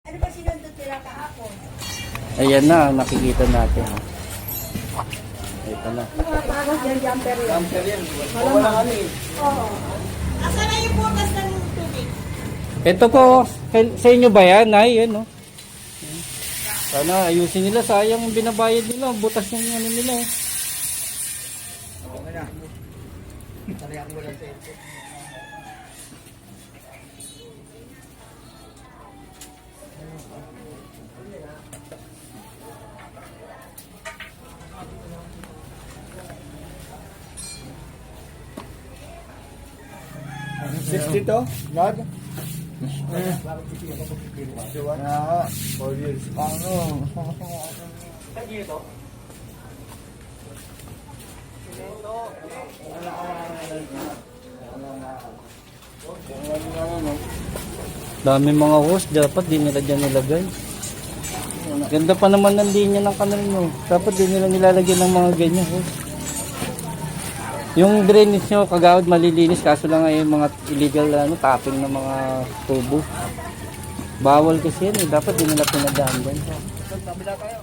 Ano ba sinundot nila kahapon? Ayan na, nakikita natin. Ito na. Tapos yan, jumper yan. Jumper yan. Wala kami. Oo. Asan na yung butas ng tubig? Ito po, sa inyo ba yan? Ay, yan, no? Sana ayusin nila. Sayang ang binabayad nila. Butas yung ano nila. Okay na. Talagang wala sa ito. $60 God? Yeah, 4 years. Ano? Dami mga hose. Dapat di nila dyan nilagay. Ganda pa naman ng linya ng kanal nyo. Dapat di nila nilalagyan ng mga ganyan hose. Yung drainage nyo kagawad malilinis. Kaso lang ay mga illegal tapping ng mga tubo. Bawal kasi yan eh. Dapat di nila pinadaan dyan. Kabila tayo.